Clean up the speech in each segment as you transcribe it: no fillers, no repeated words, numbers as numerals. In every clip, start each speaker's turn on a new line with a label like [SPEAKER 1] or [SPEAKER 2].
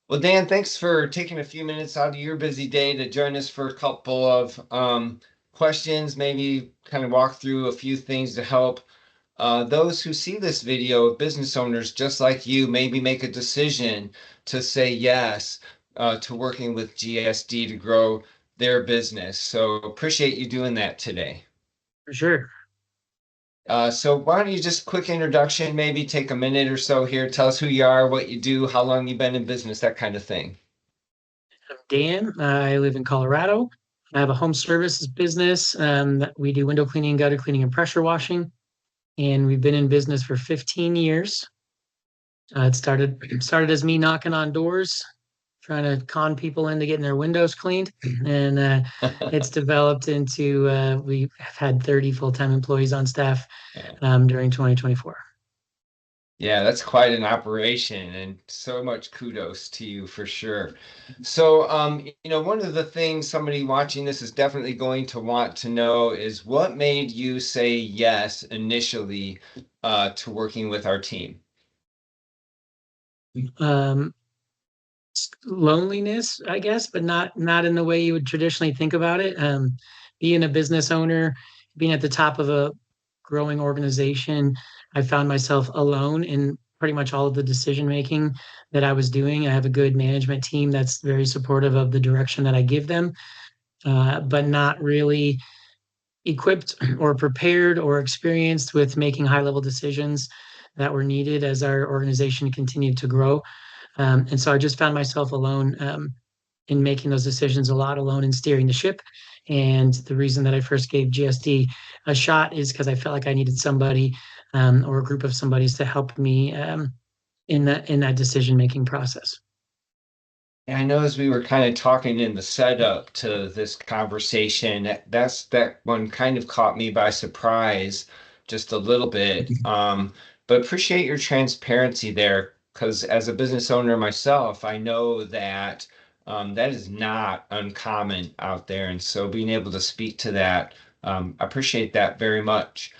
[SPEAKER 1] Well, Dan, thanks for taking a few minutes out of your busy day to join us for a couple of questions, maybe kind of walk through a few things to help those who see this video of business owners just like you maybe make a decision to say yes to working with GSD to grow their business. So appreciate you doing that today.
[SPEAKER 2] For sure.
[SPEAKER 1] So why don't you just quick introduction, maybe take a minute or so here, tell us who you are, what you do, how long you've been in business, that kind of thing.
[SPEAKER 2] I'm Dan. I live in Colorado. I have a home services business. We do window cleaning, gutter cleaning, and pressure washing. And we've been in business for 15 years. It started as me knocking on doors, trying to con people into getting their windows cleaned. And it's developed into we have had 30 full-time employees on staff during 2024.
[SPEAKER 1] Yeah, that's quite an operation, and so much kudos to you for sure. So, one of the things somebody watching this is definitely going to want to know is what made you say yes initially to working with our team?
[SPEAKER 2] Um, Loneliness, I guess, but not in the way you would traditionally think about it. Being a business owner, being at the top of a growing organization, I found myself alone in pretty much all of the decision making that I was doing. I have a good management team that's very supportive of the direction that I give them, but not really equipped or prepared or experienced with making high level decisions that were needed as our organization continued to grow. And so I just found myself alone in making those decisions, a lot alone in steering the ship. And the reason that I first gave GSD a shot is because I felt like I needed somebody or a group of somebodies to help me in that decision making process.
[SPEAKER 1] And I know as we were kind of talking in the setup to this conversation, that one kind of caught me by surprise just a little bit. But appreciate your transparency there, because as a business owner myself, I know that that is not uncommon out there. And so being able to speak to that, I appreciate that very much.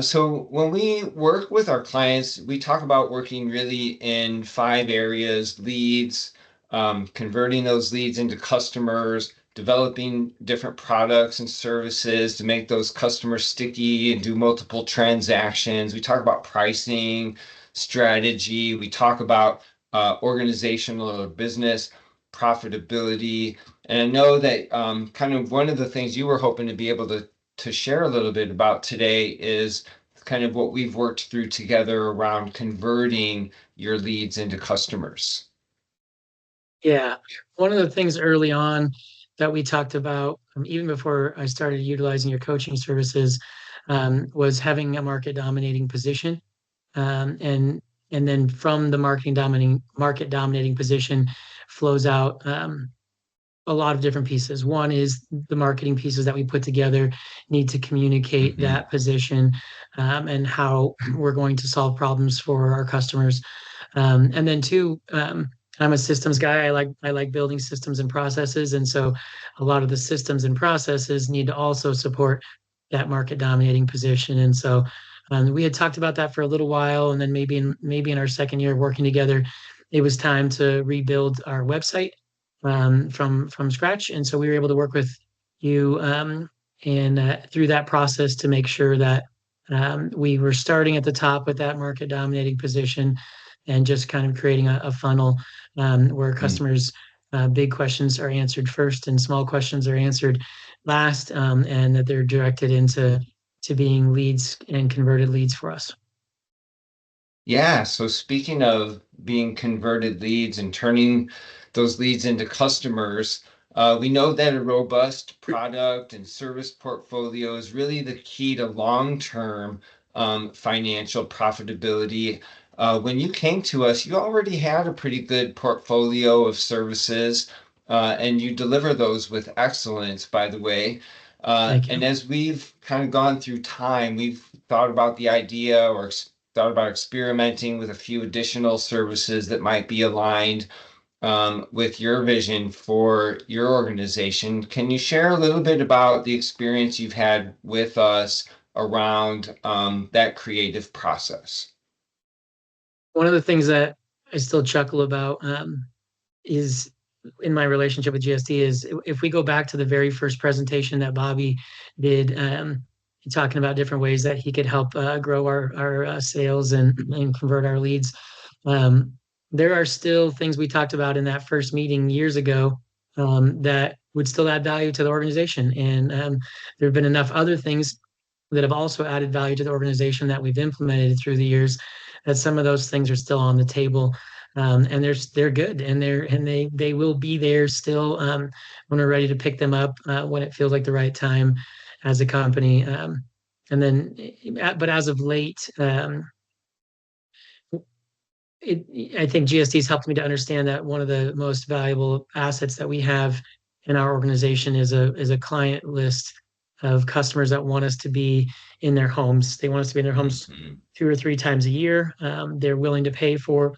[SPEAKER 1] So when we work with our clients, we talk about working really in five areas: leads, converting those leads into customers, developing different products and services to make those customers sticky and do multiple transactions. We talk about pricing, strategy. We talk about organizational or business profitability. And I know that kind of one of the things you were hoping to be able to share a little bit about today is kind of what we've worked through together around converting your leads into customers.
[SPEAKER 2] Yeah. One of the things early on that we talked about, even before I started utilizing your coaching services, was having a market dominating position. Um, and and then from the market dominating position flows out a lot of different pieces. One is the marketing pieces that we put together need to communicate
[SPEAKER 1] Hmm.
[SPEAKER 2] that position and how we're going to solve problems for our customers. And then two, I'm a systems guy. I like building systems and processes, and so a lot of the systems and processes need to also support that market dominating position. And so we had talked about that for a little while, and then maybe in our second year of working together, it was time to rebuild our website from scratch. And so we were able to work with you and through that process to make sure that we were starting at the top with that market dominating position and just kind of creating a funnel where customers' big questions are answered first and small questions are answered last, and that they're directed into being leads and converted leads for us.
[SPEAKER 1] Yeah, so speaking of being converted leads and turning those leads into customers, we know that a robust product and service portfolio is really the key to long-term financial profitability. When you came to us, you already had a pretty good portfolio of services, and you deliver those with excellence, by the way.
[SPEAKER 2] Thank
[SPEAKER 1] And
[SPEAKER 2] you.
[SPEAKER 1] as we've kind of gone through time, we've thought about the idea or thought about experimenting with a few additional services that might be aligned with your vision for your organization. Can you share a little bit about the experience you've had with us around that creative process?
[SPEAKER 2] One of the things that I still chuckle about is in my relationship with GSD is if we go back to the very first presentation that Bobby did, talking about different ways that he could help grow our sales and convert our leads. Um, there are still things we talked about in that first meeting years ago that would still add value to the organization. And there have been enough other things that have also added value to the organization that we've implemented through the years that some of those things are still on the table. And they're good, and they will be there still when we're ready to pick them up when it feels like the right time as a company. And then, but as of late, I think GSD has helped me to understand that one of the most valuable assets that we have in our organization is a client list of customers that want us to be in their homes. They want us to be in their homes
[SPEAKER 1] Mhm.
[SPEAKER 2] 2 or 3 times a year. They're willing to pay for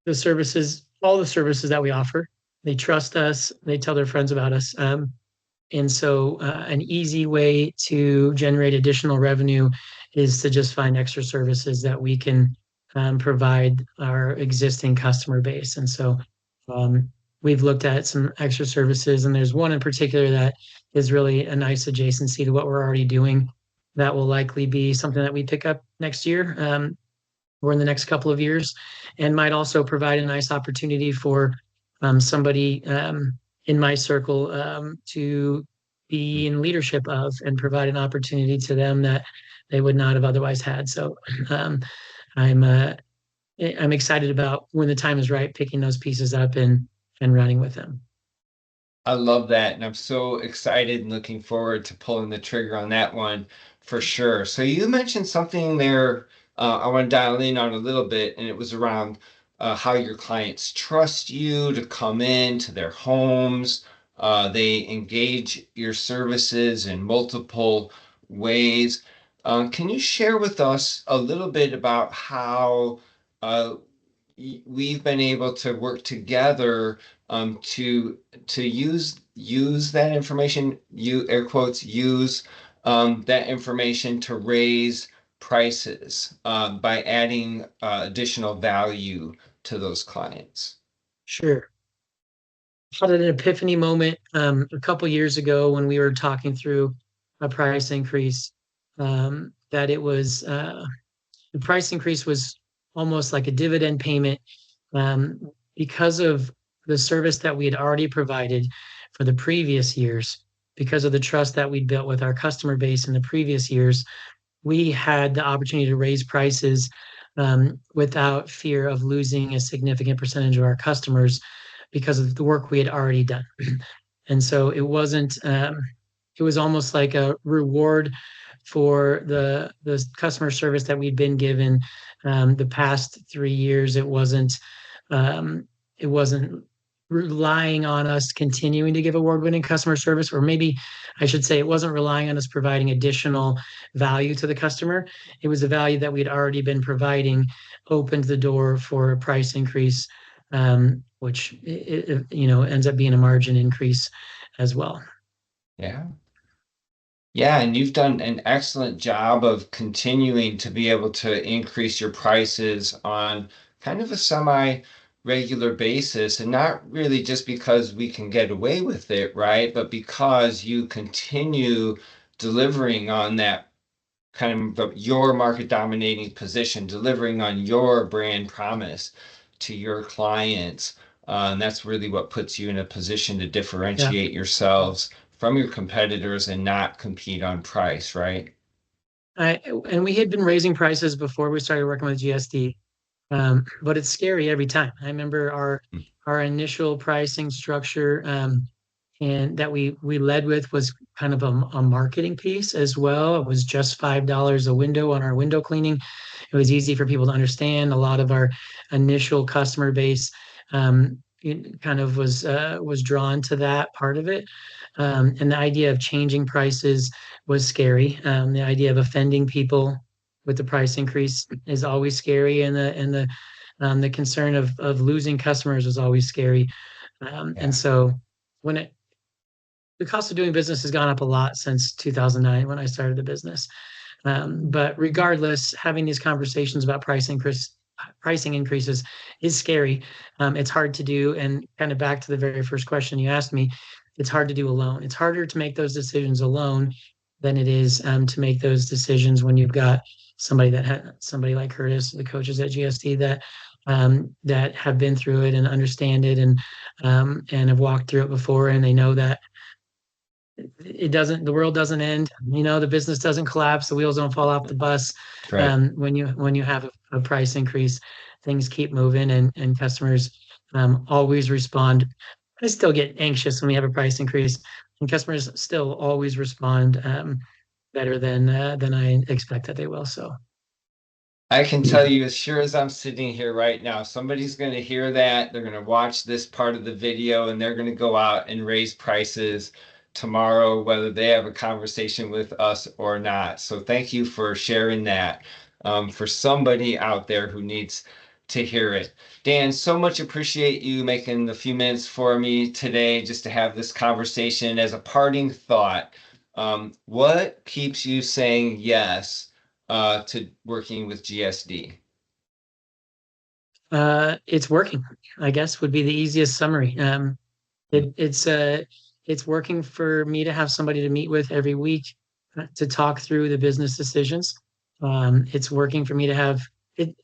[SPEAKER 2] the services, all the services that we offer. They trust us. They tell their friends about us. And so, an easy way to generate additional revenue is to just find extra services that we can provide our existing customer base. And so, um, we've looked at some extra services, and there's one in particular that is really a nice adjacency to what we're already doing. That will likely be something that we pick up next year or in the next couple of years, and might also provide a nice opportunity for somebody in my circle to be in leadership of and provide an opportunity to them that they would not have otherwise had. So um, I'm uh, I'm excited about when the time is right, picking those pieces up and running with them.
[SPEAKER 1] I love that. And I'm so excited and looking forward to pulling the trigger on that one for sure. So you mentioned something there I want to dial in on a little bit, and it was around how your clients trust you to come into their homes. They engage your services in multiple ways. Can you share with us a little bit about how uh, we've been able to work together to use that information, you air quotes, use that information to raise prices by adding additional value to those clients.
[SPEAKER 2] Sure. Had an epiphany moment a couple years ago when we were talking through a price increase. That it was the price increase was almost like a dividend payment um, because of the service that we had already provided for the previous years, because of the trust that we'd built with our customer base in the previous years. We had the opportunity to raise prices without fear of losing a significant percentage of our customers because of the work we had already done. And so it wasn't, it was almost like a reward for the customer service that we'd been given the past 3 years. It wasn't relying on us continuing to give award-winning customer service, or maybe I should say it wasn't relying on us providing additional value to the customer. It was the value that we'd already been providing opened the door for a price increase, which ends up being a margin increase as well.
[SPEAKER 1] Yeah. Yeah, and you've done an excellent job of continuing to be able to increase your prices on kind of a semi-regular basis, and not really just because we can get away with it, right? But because you continue delivering on that kind of your market dominating position, delivering on your brand promise to your clients. And that's really what puts you in a position to
[SPEAKER 2] Yeah.
[SPEAKER 1] differentiate yourselves from your competitors and not compete on price, right?
[SPEAKER 2] And we had been raising prices before we started working with GSD, but it's scary every time. I remember our initial pricing structure, and that we led with was kind of a marketing piece as well. It was just $5 a window on our window cleaning. It was easy for people to understand. A lot of our initial customer base it kind of was drawn to that part of it. And the idea of changing prices was scary. The idea of offending people with the price increase is always scary, and the concern of losing customers is always scary. And
[SPEAKER 1] Yeah.
[SPEAKER 2] so when it the cost of doing business has gone up a lot since 2009 when I started the business. But regardless, having these conversations about price increase pricing increases is scary. It's hard to do. And kind of back to the very first question you asked me, it's hard to do alone. It's harder to make those decisions alone than it is to make those decisions when you've got somebody like Curtis, the coaches at GSD that have been through it and understand it and have walked through it before, and they know that the world doesn't end, the business doesn't collapse, the wheels don't fall off the bus.
[SPEAKER 1] Right.
[SPEAKER 2] When you have a price increase, things keep moving, and customers always respond. I still get anxious when we have a price increase, and customers still always respond better than I expect that they will. So
[SPEAKER 1] I can tell you as sure as I'm sitting here right now, somebody's going to hear that. They're going to watch this part of the video and they're going to go out and raise prices tomorrow, whether they have a conversation with us or not. So thank you for sharing that for somebody out there who needs to hear it. Dan, so much appreciate you making the few minutes for me today just to have this conversation. As a parting thought, what keeps you saying yes to working with GSD?
[SPEAKER 2] it's working, I guess, would be the easiest summary. It, it's uh, it's working for me to have somebody to meet with every week to talk through the business decisions. It's working for me to have it.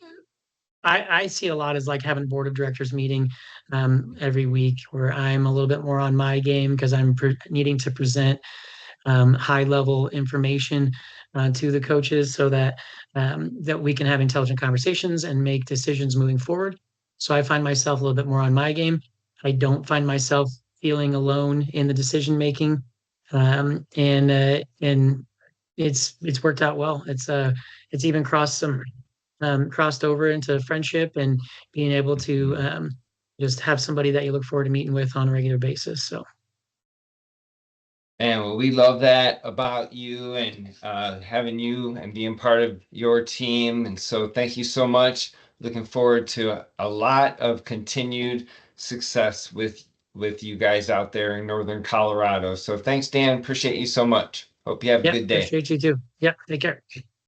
[SPEAKER 2] I see a lot as like having a board of directors meeting every week where I'm a little bit more on my game because I'm needing to present high level information to the coaches so that we can have intelligent conversations and make decisions moving forward. So I find myself a little bit more on my game. I don't find myself feeling alone in the decision making, and it's worked out well. It's even crossed over into friendship and being able to just have somebody that you look forward to meeting with on a regular basis. So
[SPEAKER 1] And well, we love that about you and having you and being part of your team. And so thank you so much. Looking forward to a lot of continued success with you guys out there in Northern Colorado. So thanks, Dan. Appreciate you so much. Hope you have a
[SPEAKER 2] yeah,
[SPEAKER 1] good day.
[SPEAKER 2] appreciate you too. Yeah, take care.